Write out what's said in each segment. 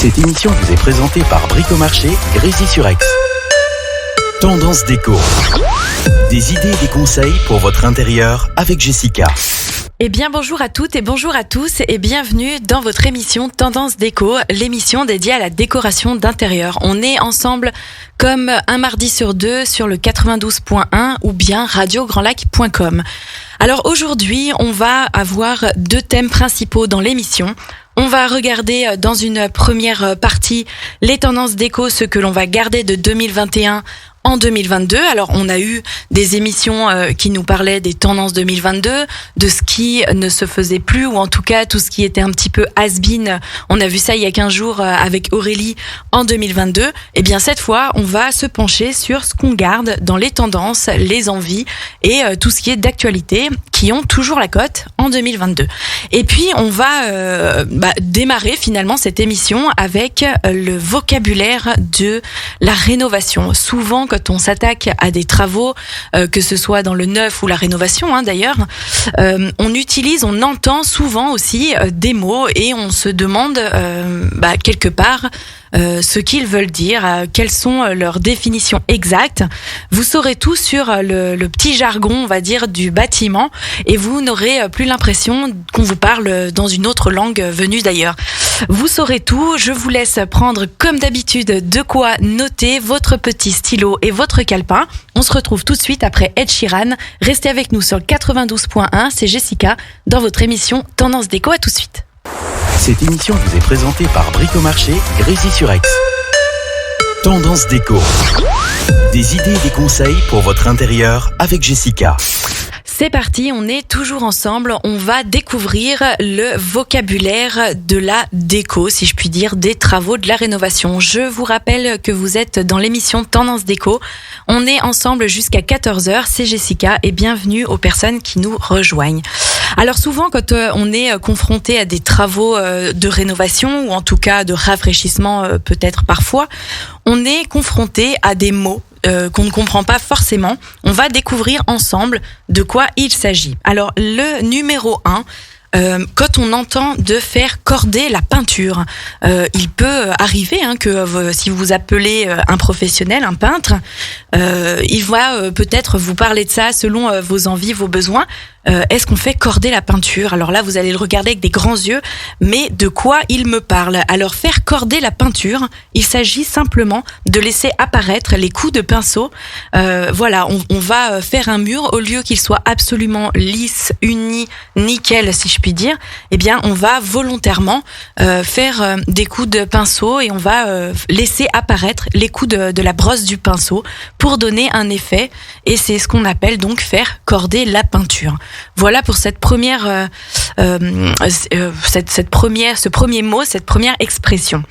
Cette émission vous est présentée par Bricomarché, Grésy-sur-Aix. Tendance déco. Des idées et des conseils pour votre intérieur avec Jessica. Eh bien bonjour à toutes et bonjour à tous et bienvenue dans votre émission Tendance Déco, l'émission dédiée à la décoration d'intérieur. On est ensemble comme un mardi sur deux sur le 92.1 ou bien radiograndlac.com. Alors aujourd'hui, on va avoir deux thèmes principaux dans l'émission. On va regarder dans une première partie les tendances déco, ce que l'on va garder de 2021 en 2022. Alors, on a eu des émissions qui nous parlaient des tendances 2022, de ce qui ne se faisait plus, ou en tout cas, tout ce qui était un petit peu has-been. On a vu ça il y a 15 jours avec Aurélie en 2022. Et bien, cette fois, on va se pencher sur ce qu'on garde dans les tendances, les envies et tout ce qui est d'actualité qui ont toujours la cote en 2022. Et puis, on va démarrer finalement cette émission avec le vocabulaire de la rénovation. Souvent, quand on s'attaque à des travaux, que ce soit dans le neuf ou la rénovation d'ailleurs, on entend souvent aussi des mots et on se demande quelque part ce qu'ils veulent dire, quelles sont leurs définitions exactes. Vous saurez tout sur le petit jargon, on va dire, du bâtiment et vous n'aurez plus l'impression qu'on vous parle dans une autre langue venue d'ailleurs. Vous saurez tout, je vous laisse prendre comme d'habitude de quoi noter votre petit stylo et votre calepin. On se retrouve tout de suite après Ed Sheeran. Restez avec nous sur le 92.1, c'est Jessica dans votre émission Tendance Déco, à tout de suite. Cette émission vous est présentée par Bricomarché, Grésy-sur-Aix. Tendance déco. Des idées et des conseils pour votre intérieur avec Jessica. C'est parti, on est toujours ensemble, on va découvrir le vocabulaire de la déco, si je puis dire, des travaux de la rénovation. Je vous rappelle que vous êtes dans l'émission Tendance Déco. On est ensemble jusqu'à 14h, c'est Jessica et bienvenue aux personnes qui nous rejoignent. Alors souvent, quand on est confronté à des travaux de rénovation ou en tout cas de rafraîchissement peut-être parfois, on est confronté à des mots qu'on ne comprend pas forcément. On va découvrir ensemble de quoi il s'agit. Alors le numéro 1, quand on entend de faire corder la peinture, il peut arriver que si vous appelez un professionnel, un peintre, il va peut-être vous parler de ça selon vos envies, vos besoins. Est-ce qu'on fait corder la peinture ? Alors là, vous allez le regarder avec des grands yeux, mais de quoi il me parle ? Alors faire corder la peinture, il s'agit simplement de laisser apparaître les coups de pinceau. On va faire un mur, au lieu qu'il soit absolument lisse, uni, nickel, si je puis dire, eh bien on va volontairement faire des coups de pinceau et on va laisser apparaître les coups de la brosse du pinceau pour donner un effet, et c'est ce qu'on appelle donc faire corder la peinture. Voilà pour ce premier mot, cette première expression.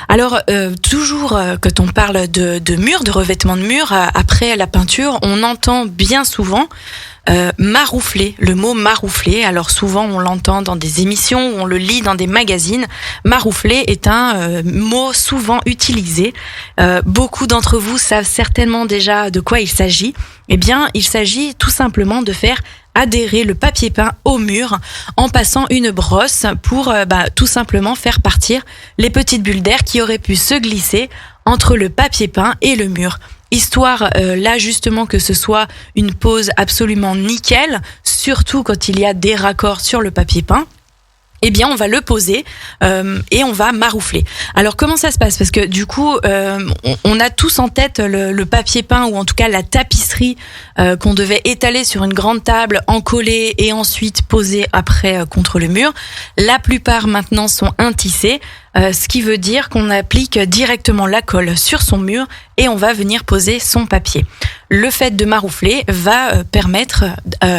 Alors, toujours quand on parle de mur, de revêtement de mur, après la peinture, on entend bien souvent maroufler, le mot maroufler. Alors souvent on l'entend dans des émissions ou on le lit dans des magazines. Maroufler est un mot souvent utilisé. Beaucoup d'entre vous savent certainement déjà de quoi il s'agit. Eh bien, il s'agit tout simplement de faire adhérer le papier peint au mur en passant une brosse pour tout simplement faire partir les petites bulles d'air qui auraient pu se glisser entre le papier peint et le mur. Histoire là justement que ce soit une pose absolument nickel, surtout quand il y a des raccords sur le papier peint. Eh bien, on va le poser et on va maroufler. Alors, comment ça se passe ? Parce que du coup, on a tous en tête le papier peint ou en tout cas la tapisserie qu'on devait étaler sur une grande table, encoller et ensuite poser après contre le mur. La plupart maintenant sont intissés, ce qui veut dire qu'on applique directement la colle sur son mur et on va venir poser son papier. Le fait de maroufler va permettre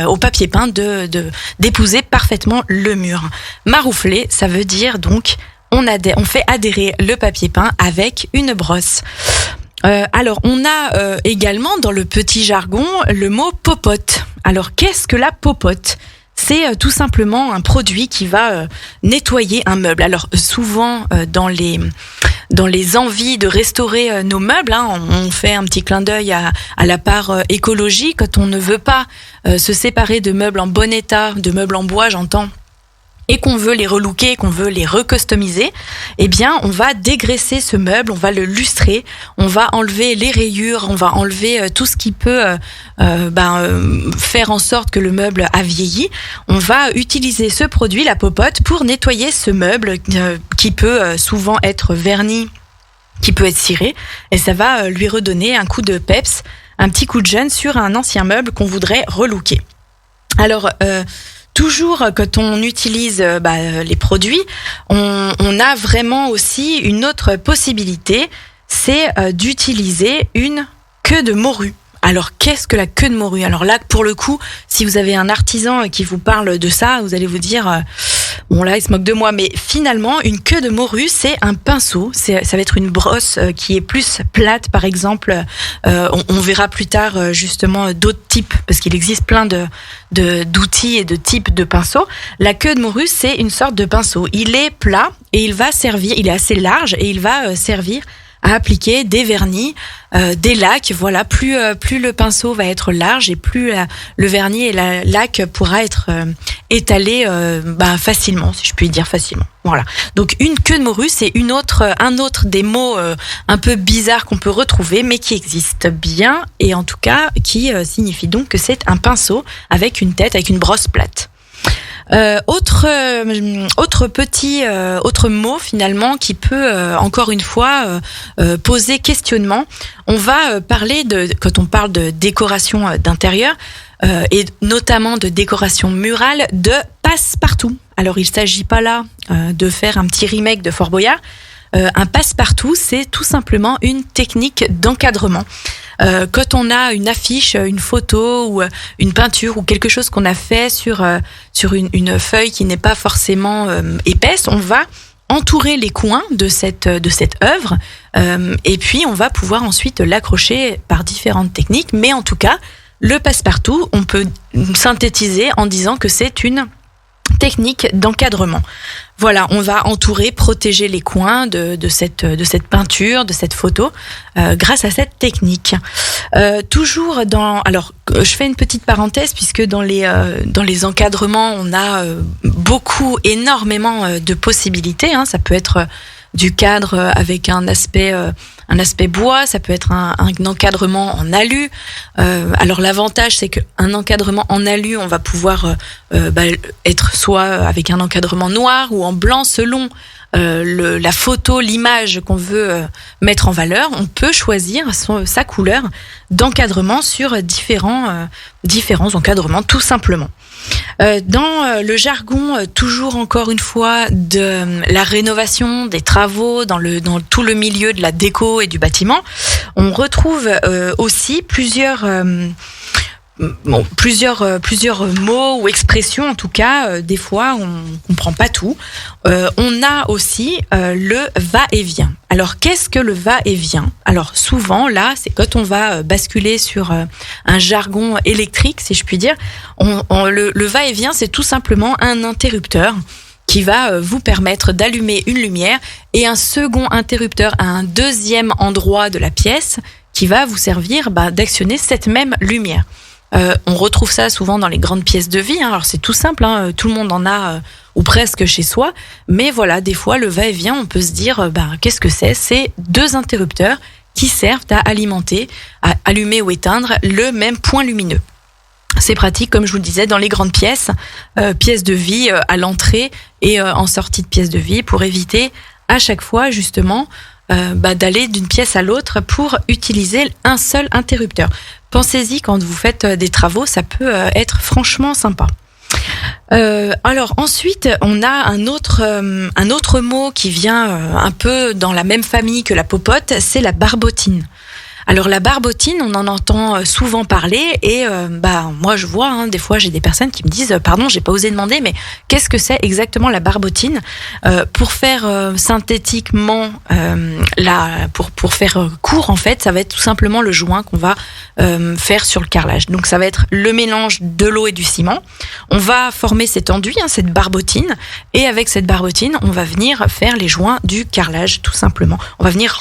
au papier peint d'épouser parfaitement le mur. Maroufler, ça veut dire donc on fait adhérer le papier peint avec une brosse. Alors on a également dans le petit jargon le mot popote. Alors qu'est-ce que la popote ? C'est tout simplement un produit qui va nettoyer un meuble. Alors souvent dans les envies de restaurer nos meubles, on fait un petit clin d'œil à la part écologie. Quand on ne veut pas se séparer de meubles en bon état, de meubles en bois j'entends, et qu'on veut les relooker, qu'on veut les recustomiser, eh bien, on va dégraisser ce meuble, on va le lustrer, on va enlever les rayures, on va enlever tout ce qui peut faire en sorte que le meuble a vieilli. On va utiliser ce produit, la popote, pour nettoyer ce meuble qui peut souvent être verni, qui peut être ciré, et ça va lui redonner un coup de peps, un petit coup de jeune sur un ancien meuble qu'on voudrait relooker. Alors, toujours quand on utilise les produits, on a vraiment aussi une autre possibilité, c'est d'utiliser une queue de morue. Alors, qu'est-ce que la queue de morue ? Alors là, pour le coup, si vous avez un artisan qui vous parle de ça, vous allez vous dire, bon là, il se moque de moi. Mais finalement, une queue de morue, c'est un pinceau. Ça va être une brosse qui est plus plate, par exemple. On verra plus tard, justement, d'autres types, parce qu'il existe plein d'outils et de types de pinceaux. La queue de morue, c'est une sorte de pinceau. Il est plat et il va servir, il est assez large et il va servir à appliquer des vernis, des lacs. Voilà, plus le pinceau va être large et plus le vernis et la laque pourra être étalé facilement, si je puis dire facilement. Voilà. Donc une queue de morue, c'est un autre des mots un peu bizarres qu'on peut retrouver, mais qui existe bien et en tout cas qui signifie donc que c'est un pinceau avec une tête, avec une brosse plate. Autre mot finalement qui peut encore une fois poser questionnement. On va parler quand on parle de décoration d'intérieur et notamment de décoration murale, de passe-partout. Alors il s'agit pas là de faire un petit remake de Fort Boyard. Un passe-partout, c'est tout simplement une technique d'encadrement. Quand on a une affiche, une photo ou une peinture ou quelque chose qu'on a fait sur une feuille qui n'est pas forcément épaisse, on va entourer les coins de cette œuvre et puis on va pouvoir ensuite l'accrocher par différentes techniques. Mais en tout cas, le passe-partout, on peut synthétiser en disant que c'est une technique d'encadrement. Voilà, on va entourer, protéger les coins de cette peinture, de cette photo, grâce à cette technique. Toujours alors, je fais une petite parenthèse puisque dans les encadrements, on a énormément de possibilités. Hein. Ça peut être du cadre avec un aspect bois, ça peut être un encadrement en alu. Alors l'avantage, c'est qu'un encadrement en alu, on va pouvoir être soit avec un encadrement noir ou en blanc selon la photo, l'image qu'on veut mettre en valeur. On peut choisir sa couleur d'encadrement sur différents encadrements, tout simplement. Dans le jargon, toujours encore une fois, de la rénovation, des travaux, dans tout le milieu de la déco et du bâtiment, on retrouve aussi plusieurs mots ou expressions, en tout cas, des fois on comprend pas tout. On a aussi le va-et-vient. Alors qu'est-ce que le va-et-vient ? Alors souvent là, c'est quand on va basculer sur un jargon électrique, si je puis dire. Le va-et-vient, c'est tout simplement un interrupteur qui va vous permettre d'allumer une lumière et un second interrupteur à un deuxième endroit de la pièce qui va vous servir d'actionner cette même lumière. On retrouve ça souvent dans les grandes pièces de vie. Hein. Alors c'est tout simple, hein. Tout le monde en a ou presque chez soi. Mais voilà, des fois le va-et-vient, on peut se dire, qu'est-ce que c'est ? C'est deux interrupteurs qui servent à alimenter, à allumer ou éteindre le même point lumineux. C'est pratique, comme je vous le disais, dans les grandes pièces de vie, à l'entrée et en sortie de pièces de vie, pour éviter à chaque fois justement d'aller d'une pièce à l'autre pour utiliser un seul interrupteur. Pensez-y quand vous faites des travaux, ça peut être franchement sympa. Alors ensuite, on a un autre mot qui vient un peu dans la même famille que la popote, c'est la barbotine. Alors la barbotine, on en entend souvent parler et moi je vois, des fois j'ai des personnes qui me disent pardon, j'ai pas osé demander, mais qu'est-ce que c'est exactement la barbotine ? Pour faire synthétiquement, pour faire court en fait, ça va être tout simplement le joint qu'on va faire sur le carrelage. Donc ça va être le mélange de l'eau et du ciment. On va former cet enduit, cette barbotine, et avec cette barbotine, on va venir faire les joints du carrelage tout simplement. On va venir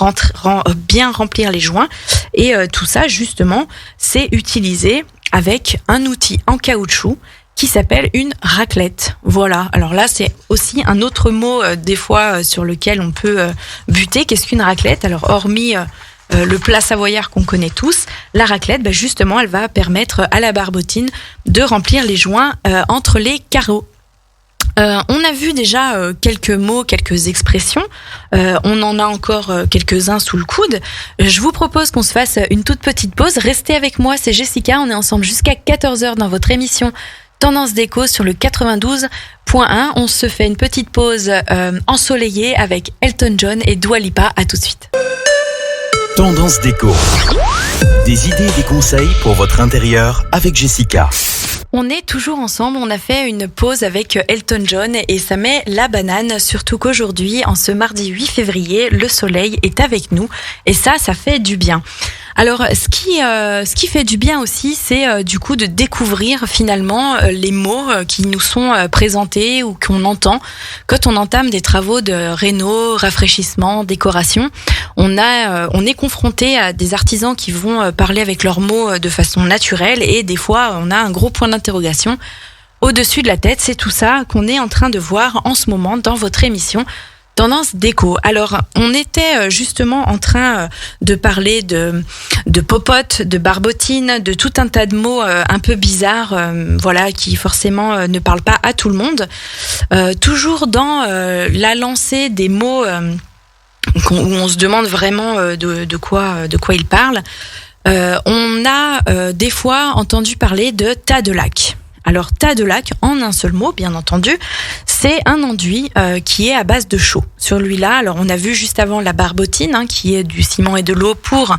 bien remplir les joints. Et tout ça, justement, c'est utilisé avec un outil en caoutchouc qui s'appelle une raclette. Voilà. Alors là, c'est aussi un autre mot des fois sur lequel on peut buter. Qu'est-ce qu'une raclette ? Alors hormis le plat savoyard qu'on connaît tous, la raclette, justement, elle va permettre à la barbotine de remplir les joints entre les carreaux. On a vu déjà quelques mots, quelques expressions. On en a encore quelques-uns sous le coude. Je vous propose qu'on se fasse une toute petite pause. Restez avec moi, c'est Jessica. On est ensemble jusqu'à 14h dans votre émission Tendance Déco sur le 92.1. On se fait une petite pause ensoleillée avec Elton John et Dua Lipa. À tout de suite. Tendance Déco. Des idées et des conseils pour votre intérieur avec Jessica. On est toujours ensemble, on a fait une pause avec Elton John et ça met la banane, surtout qu'aujourd'hui, en ce mardi 8 février, le soleil est avec nous et ça fait du bien. Alors, ce qui fait du bien aussi, c'est du coup de découvrir finalement les mots qui nous sont présentés ou qu'on entend quand on entame des travaux de réno, rafraîchissement, décoration. On est confronté à des artisans qui vont parler avec leurs mots de façon naturelle et des fois, on a un gros point d'interrogation au-dessus de la tête. C'est tout ça qu'on est en train de voir en ce moment dans votre émission Tendance Déco. Alors, on était justement en train de parler de popote, de barbotine, de tout un tas de mots un peu bizarres, voilà, qui forcément ne parlent pas à tout le monde. Toujours dans la lancée des mots où on se demande vraiment de quoi ils parlent. On a des fois entendu parler de tas de lac. Alors, tas de lac, en un seul mot, bien entendu, c'est un enduit qui est à base de chaux. Celui-là, alors on a vu juste avant la barbotine, qui est du ciment et de l'eau pour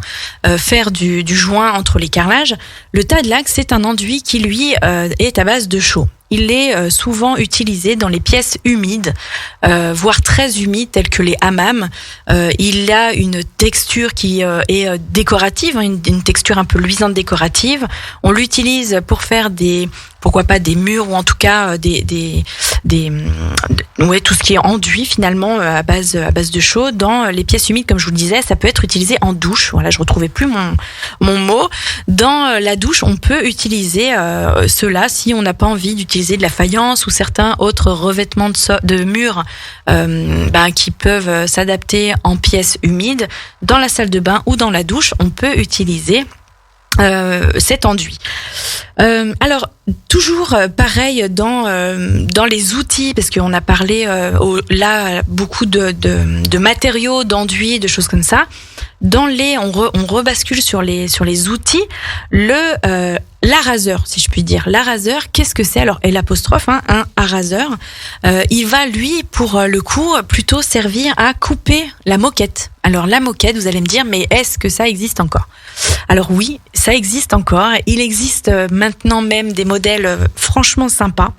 faire du joint entre les carrelages. Le tas de lac, c'est un enduit qui, lui, est à base de chaux. Il est souvent utilisé dans les pièces humides, voire très humides, telles que les hammams. Il a une texture qui est décorative, une texture un peu luisante décorative. On l'utilise pour faire pourquoi pas des murs ou en tout cas tout ce qui est enduit finalement à base de chaux dans les pièces humides. Comme je vous le disais, ça peut être utilisé en douche. Voilà, je retrouvais plus mon mot. Dans la douche, on peut utiliser cela si on n'a pas envie d'utiliser de la faïence ou certains autres revêtements de murs qui peuvent s'adapter en pièces humides. Dans la salle de bain ou dans la douche, on peut utiliser cet enduit. Alors toujours pareil dans les outils, parce qu'on a parlé là beaucoup de matériaux, d'enduits, de choses comme ça. On rebascule sur les outils. L'araseur, si je puis dire. L'araseur, qu'est-ce que c'est ? Alors, l'apostrophe, un araseur, il va, lui, pour le coup, plutôt servir à couper la moquette. Alors, la moquette, vous allez me dire, mais est-ce que ça existe encore ? Alors oui, ça existe encore. Il existe maintenant même des modèles franchement sympas,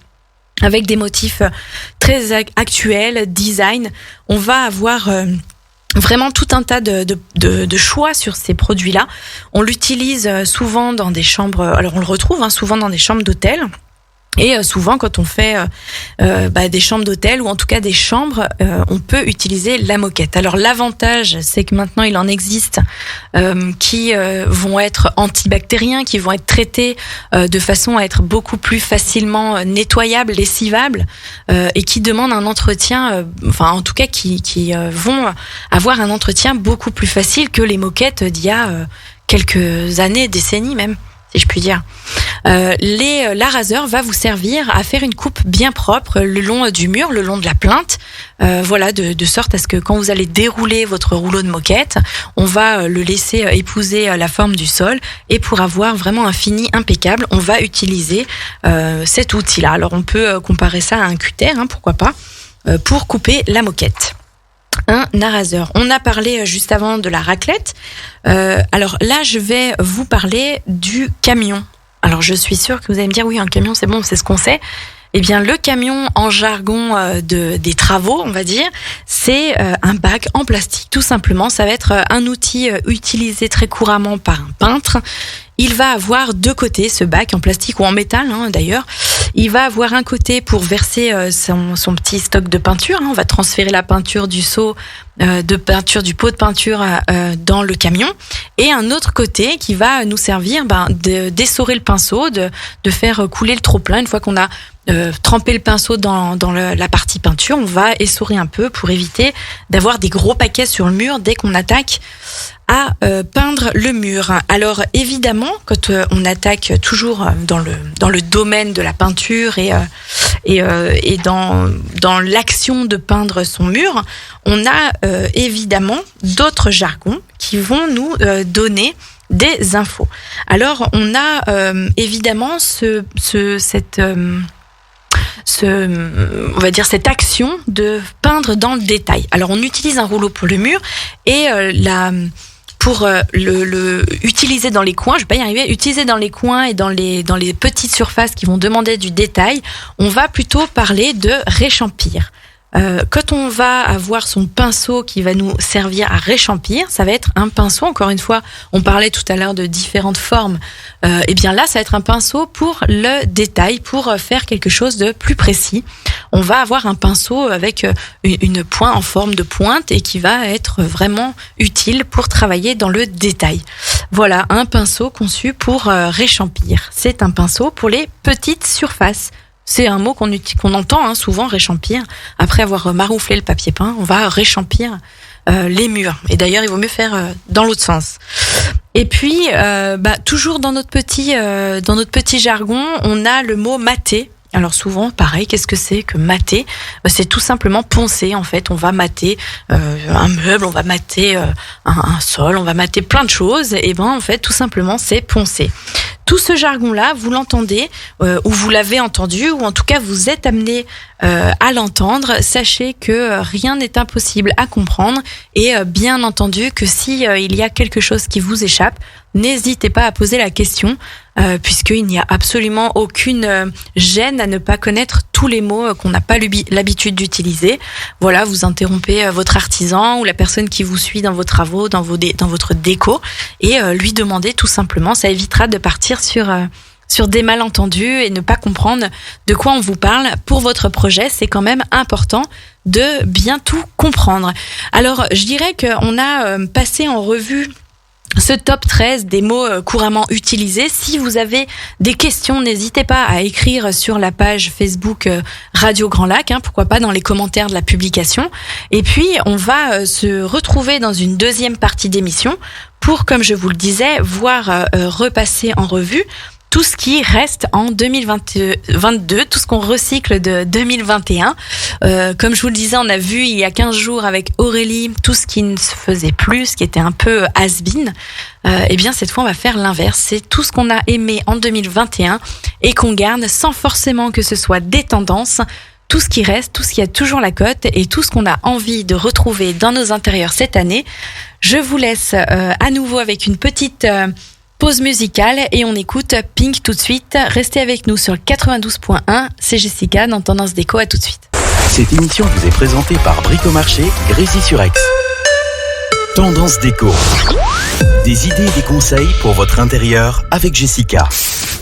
avec des motifs très actuels, design. On va avoir vraiment tout un tas de choix sur ces produits-là. On l'utilise souvent dans des chambres. Alors on le retrouve souvent dans des chambres d'hôtel. Et souvent, quand on fait des chambres d'hôtel ou en tout cas des chambres, on peut utiliser la moquette. Alors l'avantage, c'est que maintenant il en existe qui vont être antibactériens, qui vont être traités de façon à être beaucoup plus facilement nettoyables, lessivables, et qui demandent un entretien, en tout cas qui vont avoir un entretien beaucoup plus facile que les moquettes d'il y a quelques années, décennies même, si je puis dire. L'araseur va vous servir à faire une coupe bien propre le long du mur, le long de la plinthe, de sorte à ce que quand vous allez dérouler votre rouleau de moquette, on va le laisser épouser la forme du sol, et pour avoir vraiment un fini impeccable, on va utiliser cet outil-là. Alors on peut comparer ça à un cutter, pourquoi pas, pour couper la moquette. Un araseur. On a parlé juste avant de la raclette. Alors là, je vais vous parler du camion. Alors je suis sûre que vous allez me dire, oui, un camion, c'est bon, c'est ce qu'on sait. Eh bien, le camion, en jargon des travaux, on va dire, c'est un bac en plastique, tout simplement. Ça va être un outil utilisé très couramment par un peintre. Il va avoir deux côtés, ce bac en plastique ou en métal, d'ailleurs. Il va avoir un côté pour verser son petit stock de peinture. On va transférer la peinture du seau de peinture, du pot de peinture dans le camion, et un autre côté qui va nous servir d'essorer le pinceau, de faire couler le trop-plein. Une fois qu'on a tremper le pinceau dans la partie peinture, on va essorer un peu pour éviter d'avoir des gros paquets sur le mur dès qu'on attaque à peindre le mur. Alors évidemment, quand on attaque toujours dans le domaine de la peinture et dans l'action de peindre son mur, on a évidemment d'autres jargons qui vont nous donner des infos. Alors on a évidemment on va dire cette action de peindre dans le détail. Alors on utilise un rouleau pour le mur et pour le utiliser dans les coins, je vais pas y arriver, utiliser dans les coins et dans les petites surfaces qui vont demander du détail, on va plutôt parler de réchampir. Quand on va avoir son pinceau qui va nous servir à réchampir, ça va être un pinceau, encore une fois, on parlait tout à l'heure de différentes formes, et bien là, ça va être un pinceau pour le détail, pour faire quelque chose de plus précis. On va avoir un pinceau avec une pointe en forme de pointe et qui va être vraiment utile pour travailler dans le détail. Voilà, un pinceau conçu pour réchampir. C'est un pinceau pour les petites surfaces. C'est un mot qu'on entend souvent, réchampir. Après avoir marouflé le papier peint, on va réchampir les murs. Et d'ailleurs, il vaut mieux faire dans l'autre sens. Et puis, toujours dans notre petit jargon, on a le mot mater. Alors souvent, pareil, qu'est-ce que c'est que mater ? C'est tout simplement poncer, en fait. On va mater un meuble, on va mater un sol, on va mater plein de choses. Et en fait, tout simplement, c'est poncer. Tout ce jargon-là, vous l'entendez, ou vous l'avez entendu, ou en tout cas, vous êtes amené à l'entendre. Sachez que rien n'est impossible à comprendre. Et bien entendu que si il y a quelque chose qui vous échappe, n'hésitez pas à poser la question, puisqu'il n'y a absolument aucune gêne à ne pas connaître tous les mots qu'on n'a pas l'habitude d'utiliser. Voilà, vous interrompez votre artisan ou la personne qui vous suit dans vos travaux, dans votre déco, et lui demandez tout simplement. Ça évitera de partir sur des malentendus et ne pas comprendre de quoi on vous parle. Pour votre projet, c'est quand même important de bien tout comprendre. Alors, je dirais qu'on a passé en revue ce top 13 des mots couramment utilisés. Si vous avez des questions, n'hésitez pas à écrire sur la page Facebook Radio Grand Lac, pourquoi pas dans les commentaires de la publication. Et puis, on va se retrouver dans une deuxième partie d'émission pour, comme je vous le disais, repasser en revue tout ce qui reste en 2022, tout ce qu'on recycle de 2021. Comme je vous le disais, on a vu il y a 15 jours avec Aurélie tout ce qui ne se faisait plus, ce qui était un peu has-been. Eh bien, cette fois, on va faire l'inverse. C'est tout ce qu'on a aimé en 2021 et qu'on garde sans forcément que ce soit des tendances. Tout ce qui reste, tout ce qui a toujours la cote et tout ce qu'on a envie de retrouver dans nos intérieurs cette année. Je vous laisse à nouveau avec une petite pause musicale et on écoute Pink tout de suite. Restez avec nous sur le 92.1. C'est Jessica dans Tendance Déco. À tout de suite. Cette émission vous est présentée par Bricomarché, Grésy-sur-Aix. Tendance Déco. Des idées et des conseils pour votre intérieur avec Jessica.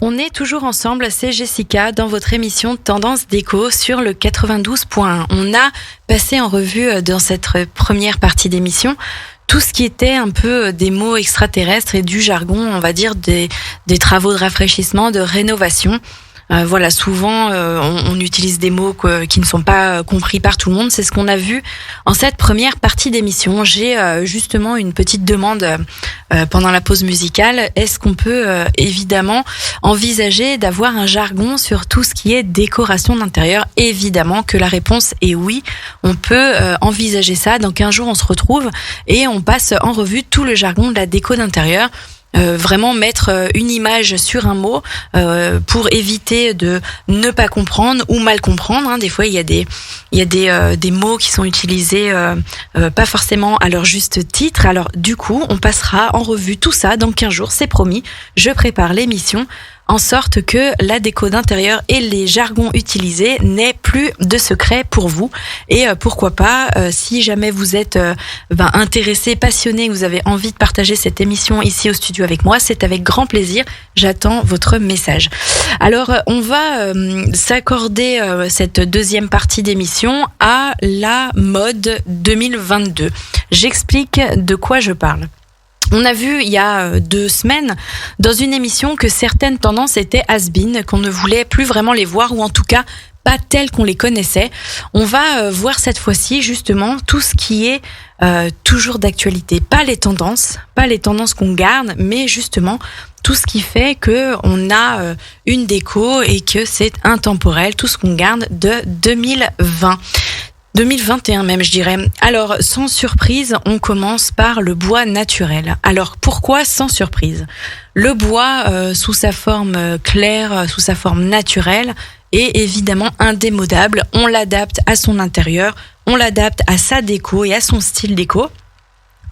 On est toujours ensemble, c'est Jessica dans votre émission Tendance Déco sur le 92.1. On a passé en revue dans cette première partie d'émission tout ce qui était un peu des mots extraterrestres et du jargon, on va dire des travaux de rafraîchissement, de rénovation. Voilà, souvent on utilise des mots qui ne sont pas compris par tout le monde. C'est ce qu'on a vu en cette première partie d'émission. J'ai justement une petite demande pendant la pause musicale. Est-ce qu'on peut évidemment envisager d'avoir un jargon sur tout ce qui est décoration d'intérieur ? Évidemment que la réponse est oui. On peut envisager ça. Dans 15 jours, on se retrouve et on passe en revue tout le jargon de la déco d'intérieur. Vraiment mettre une image sur un mot pour éviter de ne pas comprendre ou mal comprendre. Des fois, il y a des mots qui sont utilisés pas forcément à leur juste titre. Alors du coup, on passera en revue tout ça dans 15 jours, c'est promis. Je prépare l'émission en sorte que la déco d'intérieur et les jargons utilisés n'aient plus de secret pour vous. Et pourquoi pas, si jamais vous êtes intéressé, passionné, que vous avez envie de partager cette émission ici au studio avec moi, c'est avec grand plaisir. J'attends votre message. Alors, on va s'accorder cette deuxième partie d'émission à la mode 2022. J'explique de quoi je parle. On a vu il y a 2 semaines dans une émission que certaines tendances étaient has-been, qu'on ne voulait plus vraiment les voir, ou en tout cas pas telles qu'on les connaissait. On va voir cette fois-ci justement tout ce qui est toujours d'actualité. Pas les tendances qu'on garde, mais justement tout ce qui fait que on a une déco et que c'est intemporel, tout ce qu'on garde de 2021 même, je dirais. Alors, sans surprise, on commence par le bois naturel. Alors, pourquoi sans surprise ? Le bois, sous sa forme claire, sous sa forme naturelle, est évidemment indémodable. On l'adapte à son intérieur, on l'adapte à sa déco et à son style déco.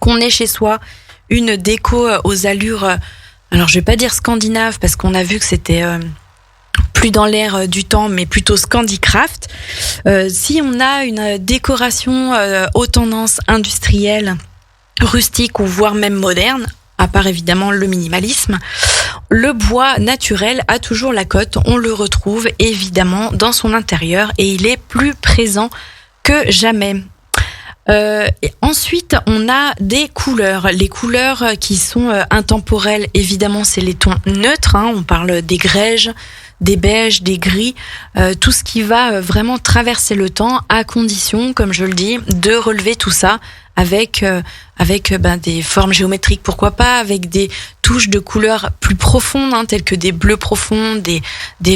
Qu'on ait chez soi une déco aux allures, alors je vais pas dire scandinave, parce qu'on a vu que c'était plus dans l'air du temps, mais plutôt Scandicraft. Si on a une décoration aux tendances industrielles, rustiques ou voire même modernes, à part évidemment le minimalisme, le bois naturel a toujours la cote. On le retrouve évidemment dans son intérieur et il est plus présent que jamais. Et ensuite, on a des couleurs. Les couleurs qui sont intemporelles, évidemment, c'est les tons neutres. On parle des grèges, des beiges, des gris, tout ce qui va vraiment traverser le temps, à condition, comme je le dis, de relever tout ça avec des formes géométriques, pourquoi pas, avec des touches de couleurs plus profondes, telles que des bleus profonds, des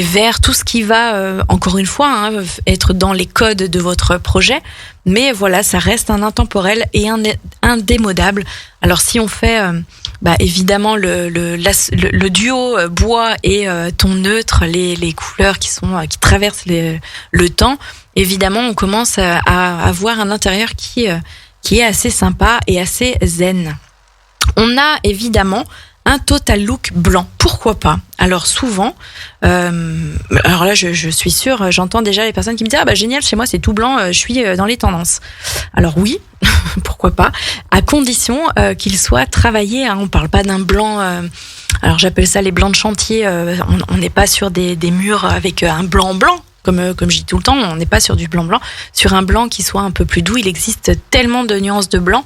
verts, tout ce qui va, encore une fois, être dans les codes de votre projet. Mais voilà, ça reste un intemporel et un indémodable. Alors si on fait évidemment le duo bois et ton neutre, les couleurs qui traversent le temps, évidemment on commence à avoir un intérieur qui est assez sympa et assez zen. On a évidemment un total look blanc. Pourquoi pas ? Alors souvent, alors là je suis sûre, j'entends déjà les personnes qui me disent génial, chez moi c'est tout blanc, je suis dans les tendances. Alors oui, pourquoi pas, à condition qu'il soit travaillé. On parle pas d'un blanc. Alors j'appelle ça les blancs de chantier. On n'est pas sur des murs avec un blanc blanc. Comme je dis tout le temps, on n'est pas sur du blanc-blanc, sur un blanc qui soit un peu plus doux. Il existe tellement de nuances de blanc.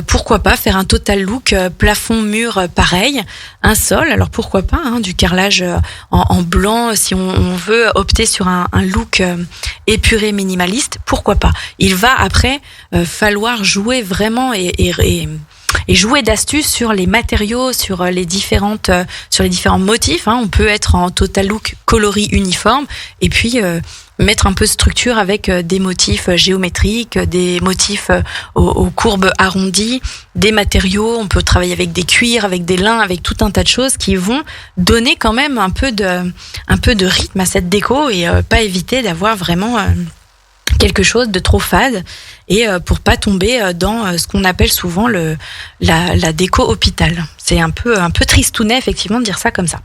Pourquoi pas faire un total look plafond-mur pareil, un sol. Alors pourquoi pas du carrelage en blanc si on veut opter sur un look épuré minimaliste. Pourquoi pas. Il va après falloir jouer vraiment et jouer d'astuces sur les matériaux, sur les différents motifs. On peut être en total look coloris uniforme et puis mettre un peu de structure avec des motifs géométriques, des motifs aux courbes arrondies, des matériaux. On peut travailler avec des cuirs, avec des lins, avec tout un tas de choses qui vont donner quand même un peu de rythme à cette déco et pas éviter d'avoir vraiment quelque chose de trop fade et pour pas tomber dans ce qu'on appelle souvent la déco hôpital. C'est un peu tristounet effectivement de dire ça comme ça.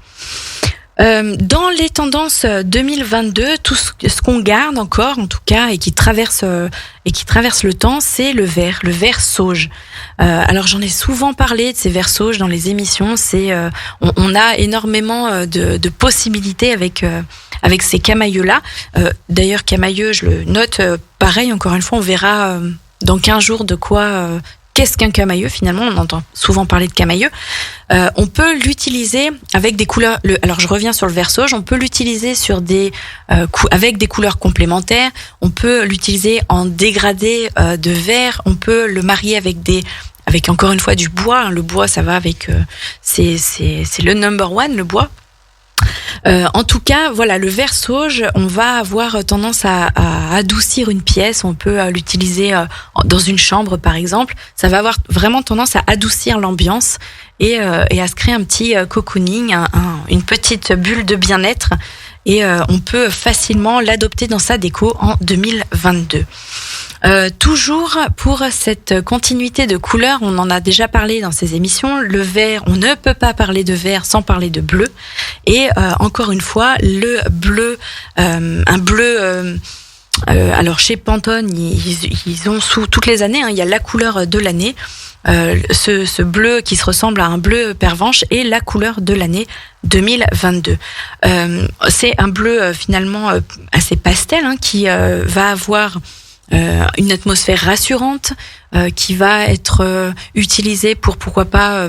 Dans les tendances 2022, tout ce qu'on garde encore, en tout cas, et qui traverse le temps, c'est le vert sauge. Alors j'en ai souvent parlé de ces verts sauges dans les émissions. On a énormément de possibilités avec ces camailleux-là. D'ailleurs, camailleux, je le note, pareil, encore une fois, on verra dans 15 jours de quoi... Qu'est-ce qu'un camailleux finalement ? On entend souvent parler de camailleux. On peut l'utiliser avec des couleurs. Alors je reviens sur le vert sauge. On peut l'utiliser sur avec des couleurs complémentaires. On peut l'utiliser en dégradé de vert. On peut le marier avec encore une fois du bois. Le bois, ça va avec. C'est le number one, le bois. En tout cas, voilà, le vert sauge, on va avoir tendance à adoucir une pièce. On peut l'utiliser dans une chambre, par exemple. Ça va avoir vraiment tendance à adoucir l'ambiance et à se créer un petit cocooning, une petite bulle de bien-être. Et on peut facilement l'adopter dans sa déco en 2022. Toujours pour cette continuité de couleurs, on en a déjà parlé dans ces émissions, le vert, on ne peut pas parler de vert sans parler de bleu. Et encore une fois, le bleu, un bleu... alors chez Pantone, ils ont toutes les années, il y a la couleur de l'année. Ce bleu qui se ressemble à un bleu pervenche est la couleur de l'année 2022. C'est un bleu finalement assez pastel qui va avoir une atmosphère rassurante, qui va être utilisé pour pourquoi pas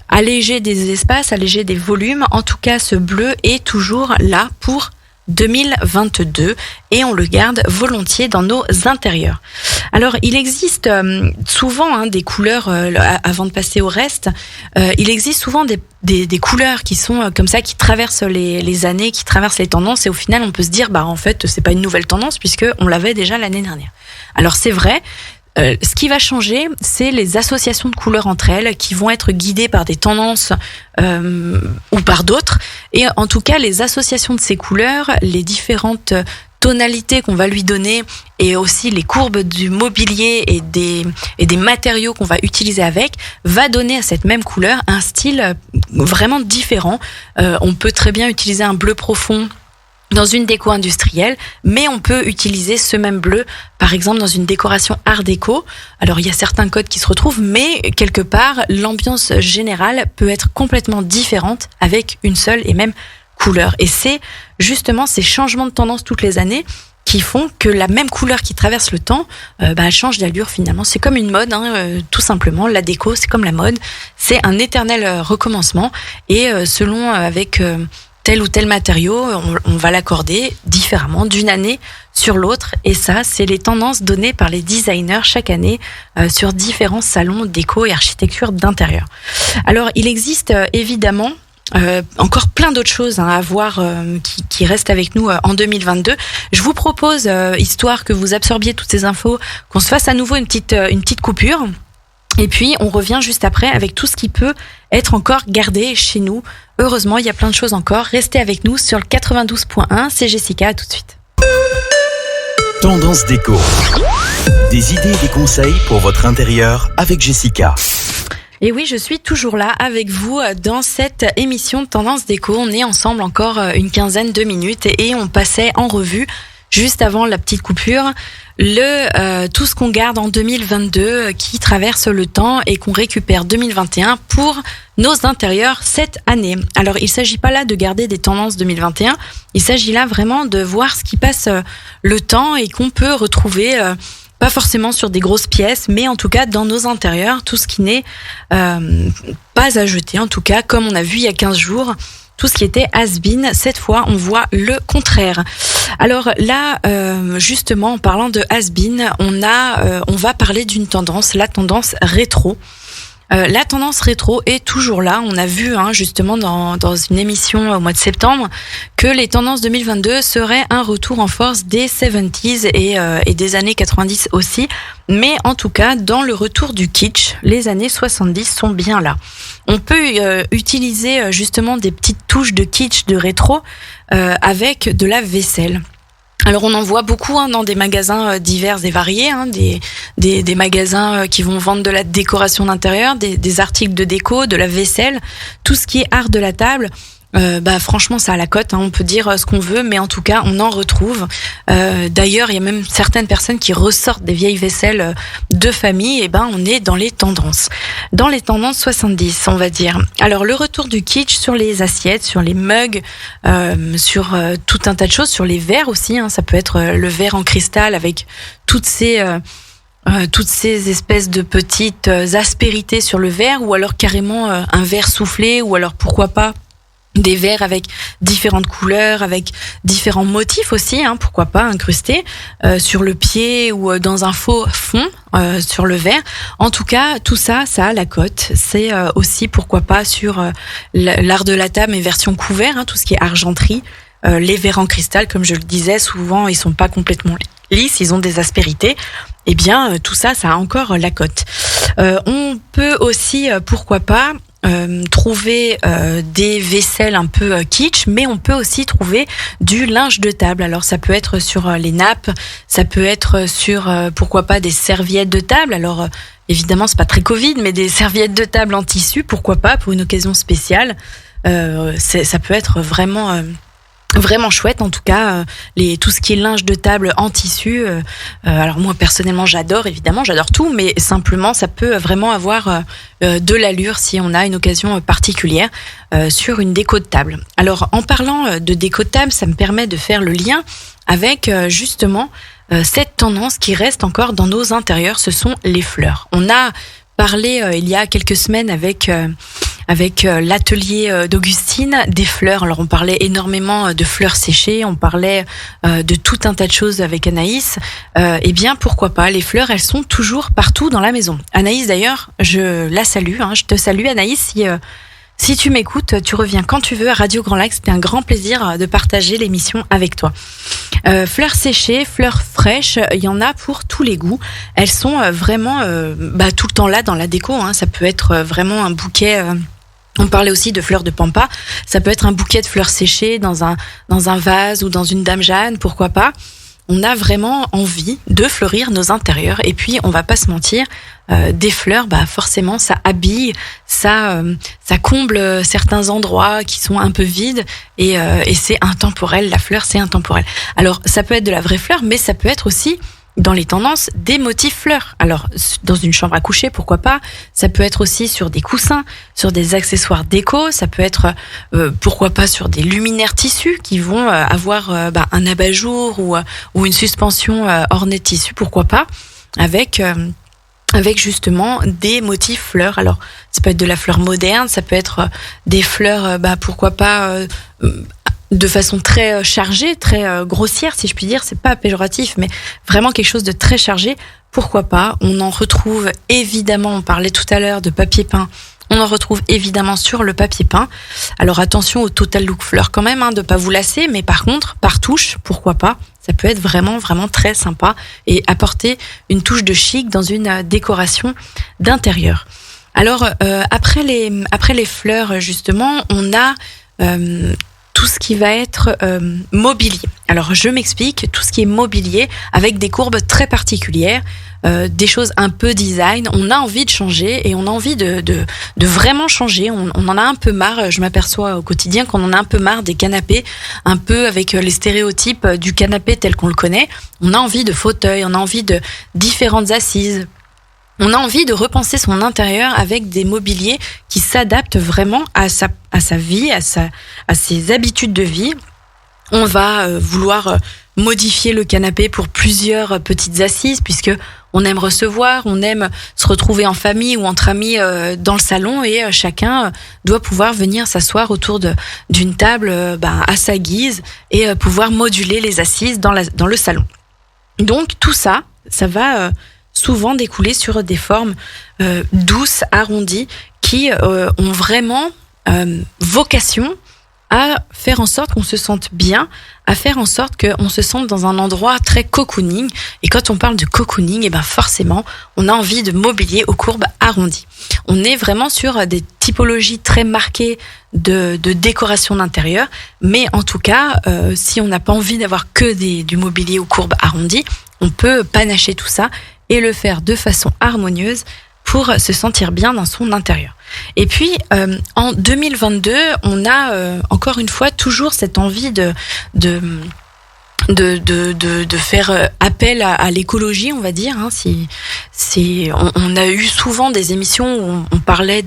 alléger des espaces, alléger des volumes. En tout cas, ce bleu est toujours là pour 2022 et on le garde volontiers dans nos intérieurs. Alors il existe souvent des couleurs, avant de passer au reste, il existe souvent des couleurs qui sont comme ça, qui traversent les années, qui traversent les tendances, et au final on peut se dire en fait c'est pas une nouvelle tendance puisque on l'avait déjà l'année dernière. Alors c'est vrai. Ce qui va changer, c'est les associations de couleurs entre elles qui vont être guidées par des tendances ou par d'autres. Et en tout cas, les associations de ces couleurs, les différentes tonalités qu'on va lui donner et aussi les courbes du mobilier et des matériaux qu'on va utiliser avec, va donner à cette même couleur un style vraiment différent. On peut très bien utiliser un bleu profond dans une déco industrielle, mais on peut utiliser ce même bleu, par exemple, dans une décoration art déco. Alors, il y a certains codes qui se retrouvent, mais quelque part, l'ambiance générale peut être complètement différente avec une seule et même couleur. Et c'est justement ces changements de tendance toutes les années qui font que la même couleur qui traverse le temps, elle change d'allure finalement. C'est comme une mode, tout simplement. La déco, c'est comme la mode. C'est un éternel recommencement. Et selon avec tel ou tel matériau, on va l'accorder différemment d'une année sur l'autre. Et ça, c'est les tendances données par les designers chaque année sur différents salons déco et architecture d'intérieur. Alors, il existe évidemment encore plein d'autres choses à voir qui restent avec nous en 2022. Je vous propose, histoire que vous absorbiez toutes ces infos, qu'on se fasse à nouveau une petite coupure. Et puis, on revient juste après avec tout ce qui peut être encore gardé chez nous. Heureusement, il y a plein de choses encore. Restez avec nous sur le 92.1. C'est Jessica, à tout de suite. Tendance déco. Des idées et des conseils pour votre intérieur avec Jessica. Et oui, je suis toujours là avec vous dans cette émission de Tendance déco. On est ensemble encore une quinzaine de minutes et on passait en revue, juste avant la petite coupure, tout ce qu'on garde en 2022 qui traverse le temps et qu'on récupère 2021 pour nos intérieurs cette année. Alors, il s'agit pas là de garder des tendances 2021, il s'agit là vraiment de voir ce qui passe le temps et qu'on peut retrouver pas forcément sur des grosses pièces, mais en tout cas dans nos intérieurs, tout ce qui n'est pas à jeter, en tout cas comme on a vu il y a 15 jours, tout ce qui était has-been. Cette fois, on voit le contraire. Alors là, justement, en parlant de has-been, on va parler d'une tendance, la tendance rétro. La tendance rétro est toujours là. On a vu justement dans une émission au mois de septembre que les tendances 2022 seraient un retour en force des 70s et des années 90 aussi. Mais en tout cas, dans le retour du kitsch, les années 70 sont bien là. On peut utiliser justement des petites touches de kitsch, de rétro, avec de la vaisselle. Alors on en voit beaucoup dans des magasins divers et variés, des magasins qui vont vendre de la décoration d'intérieur, des articles de déco, de la vaisselle, tout ce qui est art de la table. Franchement ça a la cote, on peut dire ce qu'on veut, mais en tout cas on en retrouve. D'ailleurs il y a même certaines personnes qui ressortent des vieilles vaisselles de famille, et on est dans les tendances 70 on va dire. Alors le retour du kitsch sur les assiettes, sur les mugs, sur tout un tas de choses, sur les verres aussi, ça peut être le verre en cristal avec toutes ces espèces de petites aspérités sur le verre, ou alors carrément un verre soufflé, ou alors pourquoi pas des verres avec différentes couleurs, avec différents motifs aussi, pourquoi pas incrustés sur le pied ou dans un faux fond sur le verre. En tout cas, tout ça, ça a la cote. C'est aussi pourquoi pas sur l'art de la table, mais version couvert, tout ce qui est argenterie. Les verres en cristal, comme je le disais, souvent ils sont pas complètement lisses, ils ont des aspérités. Eh bien, tout ça, ça a encore la cote. On peut aussi, pourquoi pas, trouver des vaisselles un peu kitsch, mais on peut aussi trouver du linge de table. Alors ça peut être sur les nappes, ça peut être sur pourquoi pas des serviettes de table. Alors évidemment c'est pas très Covid, mais des serviettes de table en tissu, pourquoi pas pour une occasion spéciale. Ça peut être vraiment chouette, en tout cas, tout ce qui est linge de table en tissu. Alors moi personnellement j'adore tout, mais simplement ça peut vraiment avoir de l'allure si on a une occasion particulière sur une déco de table. Alors en parlant de déco de table, ça me permet de faire le lien avec justement cette tendance qui reste encore dans nos intérieurs, ce sont les fleurs. On a parlé il y a quelques semaines avec l'atelier d'Augustine des fleurs. Alors on parlait énormément de fleurs séchées, on parlait de tout un tas de choses avec Anaïs. Eh bien pourquoi pas, les fleurs elles sont toujours partout dans la maison. Anaïs d'ailleurs, je la salue, je te salue Anaïs, si tu m'écoutes, tu reviens quand tu veux à Radio Grand Lac. C'était un grand plaisir de partager l'émission avec toi. Fleurs séchées, fleurs fraîches, il y en a pour tous les goûts. Elles sont vraiment tout le temps là dans la déco. Ça peut être vraiment un bouquet. On parlait aussi de fleurs de pampa. Ça peut être un bouquet de fleurs séchées dans un vase ou dans une dame Jeanne, pourquoi pas. On a vraiment envie de fleurir nos intérieurs. Et puis, on va pas se mentir, des fleurs, forcément, ça habille, ça comble certains endroits qui sont un peu vides. Et c'est intemporel. La fleur, c'est intemporel. Alors, ça peut être de la vraie fleur, mais ça peut être aussi dans les tendances des motifs fleurs. Alors dans une chambre à coucher, pourquoi pas. Ça peut être aussi sur des coussins, sur des accessoires déco. Ça peut être pourquoi pas sur des luminaires tissus qui vont avoir un abat-jour ou une suspension ornée de tissu, pourquoi pas, avec justement des motifs fleurs. Alors ça peut être de la fleur moderne, ça peut être des fleurs pourquoi pas de façon très chargée, très grossière, si je puis dire. C'est pas péjoratif, mais vraiment quelque chose de très chargé. Pourquoi pas? On en retrouve évidemment, on parlait tout à l'heure de papier peint, on en retrouve évidemment sur le papier peint. Alors attention au total look fleur quand même, de pas vous lasser, mais par contre, par touche, pourquoi pas? Ça peut être vraiment, vraiment très sympa et apporter une touche de chic dans une décoration d'intérieur. Alors, après les fleurs, justement, on a tout ce qui va être mobilier. Alors je m'explique, tout ce qui est mobilier avec des courbes très particulières, des choses un peu design, on a envie de changer et on a envie de vraiment changer, on en a un peu marre, je m'aperçois au quotidien qu'on en a un peu marre des canapés, un peu avec les stéréotypes du canapé tel qu'on le connaît. On a envie de fauteuils, on a envie de différentes assises. On a envie de repenser son intérieur avec des mobiliers qui s'adaptent vraiment à sa vie, à ses habitudes de vie. On va vouloir modifier le canapé pour plusieurs petites assises puisque on aime recevoir, on aime se retrouver en famille ou entre amis dans le salon et chacun doit pouvoir venir s'asseoir autour d'une table à sa guise et pouvoir moduler les assises dans le salon. Donc tout ça va souvent découler sur des formes douces, arrondies, qui ont vraiment vocation à faire en sorte qu'on se sente bien, à faire en sorte qu'on se sente dans un endroit très cocooning. Et quand on parle de cocooning, forcément, on a envie de mobilier aux courbes arrondies. On est vraiment sur des typologies très marquées de décoration d'intérieur, mais en tout cas, si on n'a pas envie d'avoir que du mobilier aux courbes arrondies, on peut panacher tout ça et le faire de façon harmonieuse pour se sentir bien dans son intérieur. Et puis, en 2022, on a encore une fois toujours cette envie de faire appel à l'écologie, on va dire. On a eu souvent des émissions où on parlait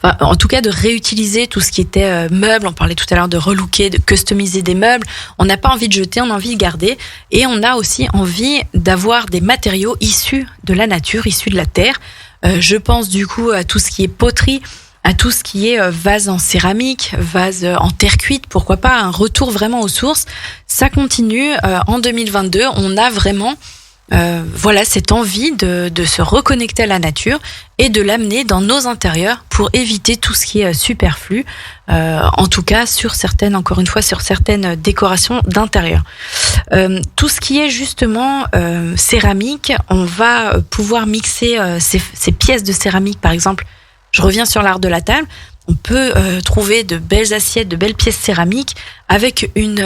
en tout cas de réutiliser tout ce qui était meubles. On parlait tout à l'heure de relooker, de customiser des meubles. On n'a pas envie de jeter, on a envie de garder. Et on a aussi envie d'avoir des matériaux issus de la nature, issus de la terre. Je pense du coup à tout ce qui est poterie, à tout ce qui est vase en céramique, vase en terre cuite, pourquoi pas, un retour vraiment aux sources. Ça continue en 2022, on a vraiment cette envie de se reconnecter à la nature et de l'amener dans nos intérieurs pour éviter tout ce qui est superflu, en tout cas sur certaines décorations d'intérieur. Tout ce qui est justement céramique, on va pouvoir mixer ces pièces de céramique, par exemple, je reviens sur l'art de la table. On peut trouver de belles assiettes, de belles pièces céramiques avec une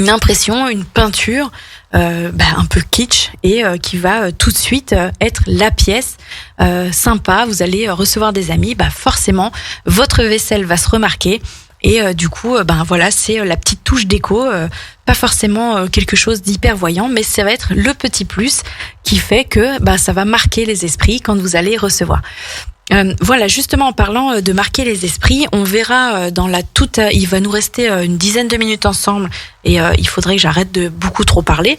impression, une peinture un peu kitsch et qui va tout de suite être la pièce sympa. Vous allez recevoir des amis, forcément votre vaisselle va se remarquer et du coup voilà, c'est la petite touche déco, pas forcément quelque chose d'hyper voyant, mais ça va être le petit plus qui fait que ça va marquer les esprits quand vous allez recevoir. Voilà, justement en parlant de marquer les esprits, on verra il va nous rester une dizaine de minutes ensemble et il faudrait que j'arrête de beaucoup trop parler.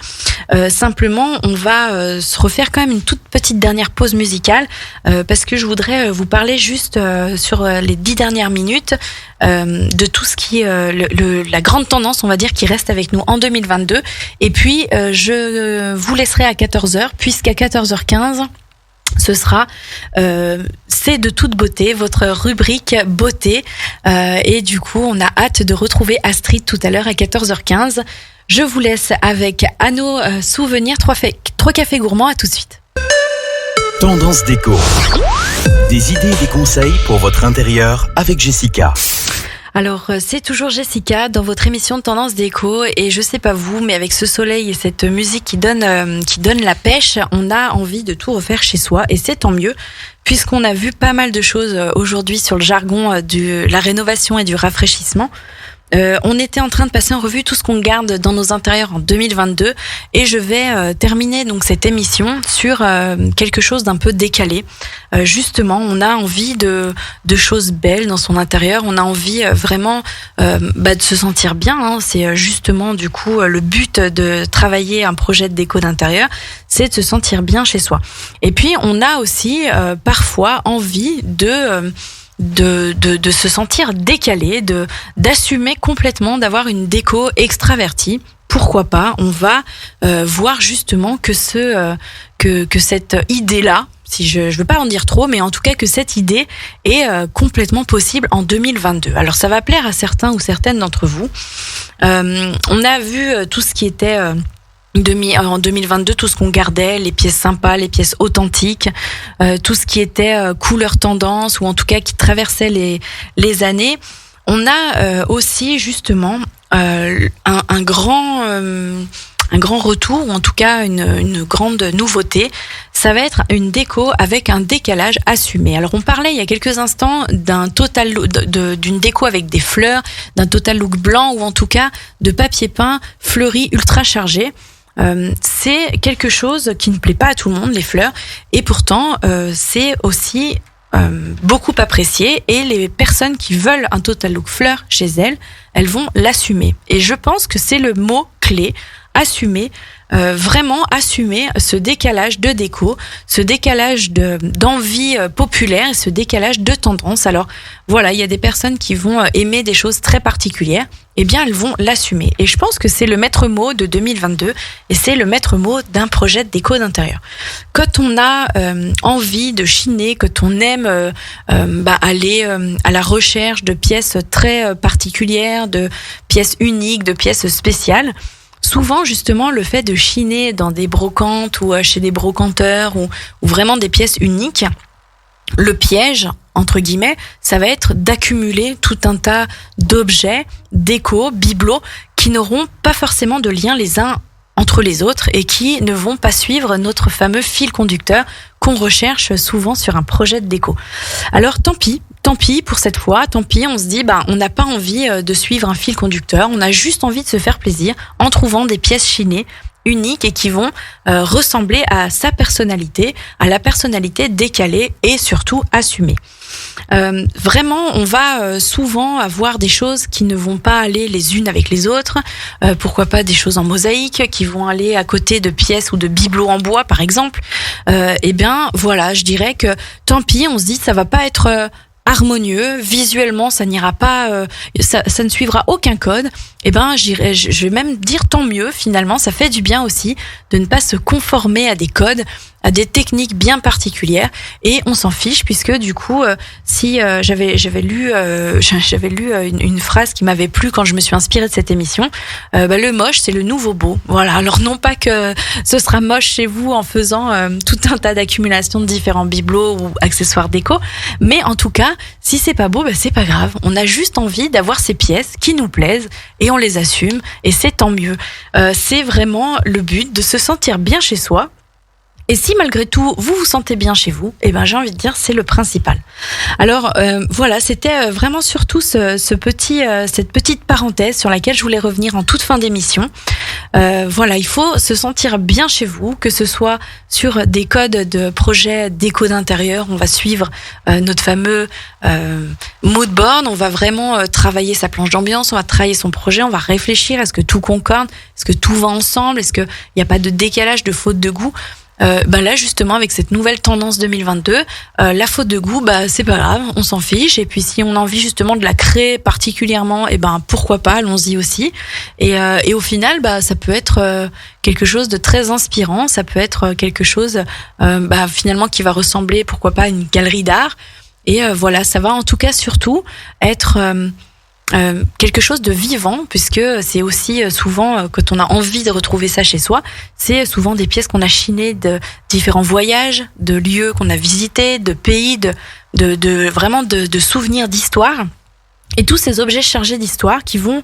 Simplement, on va se refaire quand même une toute petite dernière pause musicale parce que je voudrais vous parler juste sur les 10 dernières minutes de tout ce qui la grande tendance, on va dire, qui reste avec nous en 2022. Et puis, je vous laisserai à 14h, puisqu'à 14h15, ce sera C'est de toute beauté, votre rubrique beauté. Et du coup, on a hâte de retrouver Astrid tout à l'heure à 14h15. Je vous laisse avec à nos souvenirs 3 cafés gourmands. À tout de suite. Tendance déco. Des idées et des conseils pour votre intérieur avec Jessica. Alors, c'est toujours Jessica dans votre émission de Tendance Déco et je sais pas vous, mais avec ce soleil et cette musique qui donne la pêche, on a envie de tout refaire chez soi et c'est tant mieux puisqu'on a vu pas mal de choses aujourd'hui sur le jargon de la rénovation et du rafraîchissement. On était en train de passer en revue tout ce qu'on garde dans nos intérieurs en 2022 et je vais terminer donc cette émission sur quelque chose d'un peu décalé. Justement, on a envie de choses belles dans son intérieur, on a envie vraiment de se sentir bien, hein. C'est justement du coup le but de travailler un projet de déco d'intérieur, c'est de se sentir bien chez soi. Et puis on a aussi parfois envie de se sentir décalé, d'assumer complètement, d'avoir une déco extravertie. Pourquoi pas? On va voir justement que cette idée-là, si je veux pas en dire trop, mais en tout cas que cette idée est complètement possible en 2022. Alors ça va plaire à certains ou certaines d'entre vous. On a vu tout ce qui était en 2022, tout ce qu'on gardait, les pièces sympas, les pièces authentiques, tout ce qui était couleur tendance ou en tout cas qui traversait les années. On a aussi justement un grand retour ou en tout cas une grande nouveauté. Ça va être une déco avec un décalage assumé. Alors on parlait il y a quelques instants d'une déco avec des fleurs, d'un total look blanc ou en tout cas de papier peint fleuri ultra chargé. C'est quelque chose qui ne plaît pas à tout le monde, les fleurs, et pourtant c'est aussi beaucoup apprécié et les personnes qui veulent un total look fleurs chez elles vont l'assumer. Et je pense que c'est le mot clé, assumer, vraiment assumer ce décalage de déco, ce décalage d'envie populaire et ce décalage de tendance. Alors voilà, il y a des personnes qui vont aimer des choses très particulières, eh bien elles vont l'assumer. Et je pense que c'est le maître mot de 2022 et c'est le maître mot d'un projet de déco d'intérieur. Quand on a envie de chiner, quand on aime aller à la recherche de pièces très particulières, de pièces uniques, de pièces spéciales, souvent, justement, le fait de chiner dans des brocantes ou chez des brocanteurs ou vraiment des pièces uniques, le piège, entre guillemets, ça va être d'accumuler tout un tas d'objets, déco, bibelots, qui n'auront pas forcément de lien les uns entre les autres et qui ne vont pas suivre notre fameux fil conducteur qu'on recherche souvent sur un projet de déco. Alors tant pis pour cette fois, tant pis, on se dit on n'a pas envie de suivre un fil conducteur, on a juste envie de se faire plaisir en trouvant des pièces chinées uniques et qui vont ressembler à sa personnalité, à la personnalité décalée et surtout assumée. Vraiment, on va souvent avoir des choses qui ne vont pas aller les unes avec les autres. Pourquoi pas des choses en mosaïque qui vont aller à côté de pièces ou de bibelots en bois, par exemple. Eh bien, voilà, je dirais que tant pis, on se dit ça va pas être harmonieux, visuellement ça n'ira pas, ça ne suivra aucun code. Eh ben je vais même dire tant mieux, finalement ça fait du bien aussi de ne pas se conformer à des codes, à des techniques bien particulières, et on s'en fiche puisque du coup, si j'avais lu une phrase qui m'avait plu quand je me suis inspirée de cette émission, le moche c'est le nouveau beau. Voilà. Alors non pas que ce sera moche chez vous en faisant tout un tas d'accumulations de différents bibelots ou accessoires déco, mais en tout cas, si c'est pas beau, c'est pas grave. On a juste envie d'avoir ces pièces qui nous plaisent et on les assume, et c'est tant mieux. C'est vraiment le but, de se sentir bien chez soi. Et si malgré tout vous vous sentez bien chez vous, j'ai envie de dire c'est le principal. Alors voilà, c'était vraiment surtout cette petite parenthèse sur laquelle je voulais revenir en toute fin d'émission. Voilà, il faut se sentir bien chez vous, que ce soit sur des codes de projet déco d'intérieur. On va suivre notre fameux mood board. On va vraiment travailler sa planche d'ambiance, on va travailler son projet, on va réfléchir, est-ce que tout concorde, est-ce que tout va ensemble, est-ce qu'il n'y a pas de décalage, de faute de goût. Là justement avec cette nouvelle tendance 2022, la faute de goût, c'est pas grave, on s'en fiche. Et puis si on a envie justement de la créer particulièrement, pourquoi pas, allons-y aussi. Et au final, ça peut être quelque chose de très inspirant. Ça peut être quelque chose finalement qui va ressembler, pourquoi pas, à une galerie d'art. Et voilà, ça va en tout cas surtout être quelque chose de vivant, puisque c'est aussi souvent, quand on a envie de retrouver ça chez soi, c'est souvent des pièces qu'on a chinées de différents voyages, de lieux qu'on a visités, de pays, de souvenirs, d'histoire. Et tous ces objets chargés d'histoire qui vont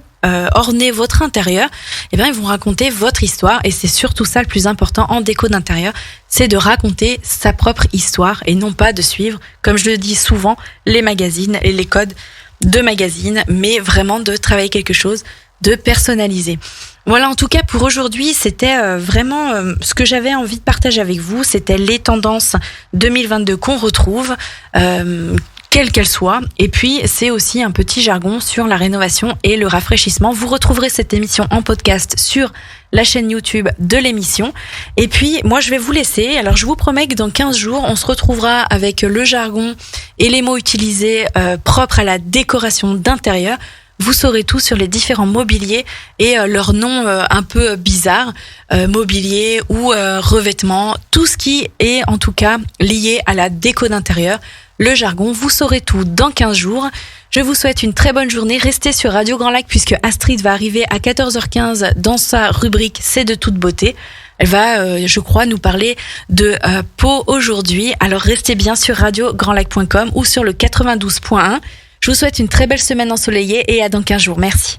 orner votre intérieur, ils vont raconter votre histoire. Et c'est surtout ça le plus important en déco d'intérieur, c'est de raconter sa propre histoire et non pas de suivre, comme je le dis souvent, les magazines et les codes de magazines, mais vraiment de travailler quelque chose de personnalisé. Voilà, en tout cas pour aujourd'hui, c'était vraiment ce que j'avais envie de partager avec vous. C'était les tendances 2022 qu'on retrouve, quelles qu'elles soient. Et puis c'est aussi un petit jargon sur la rénovation et le rafraîchissement. Vous retrouverez cette émission en podcast sur la chaîne YouTube de l'émission. Et puis moi je vais vous laisser. Alors je vous promets que dans 15 jours, on se retrouvera avec le jargon et les mots utilisés propres à la décoration d'intérieur. Vous saurez tout sur les différents mobiliers et leurs noms un peu bizarres, mobilier ou revêtements, tout ce qui est en tout cas lié à la déco d'intérieur. Le jargon, vous saurez tout dans 15 jours. Je vous souhaite une très bonne journée. Restez sur Radio Grand Lac puisque Astrid va arriver à 14h15 dans sa rubrique C'est de toute beauté. Elle va, je crois, nous parler de peau aujourd'hui. Alors restez bien sur radiograndlac.com ou sur le 92.1. Je vous souhaite une très belle semaine ensoleillée et à dans 15 jours. Merci.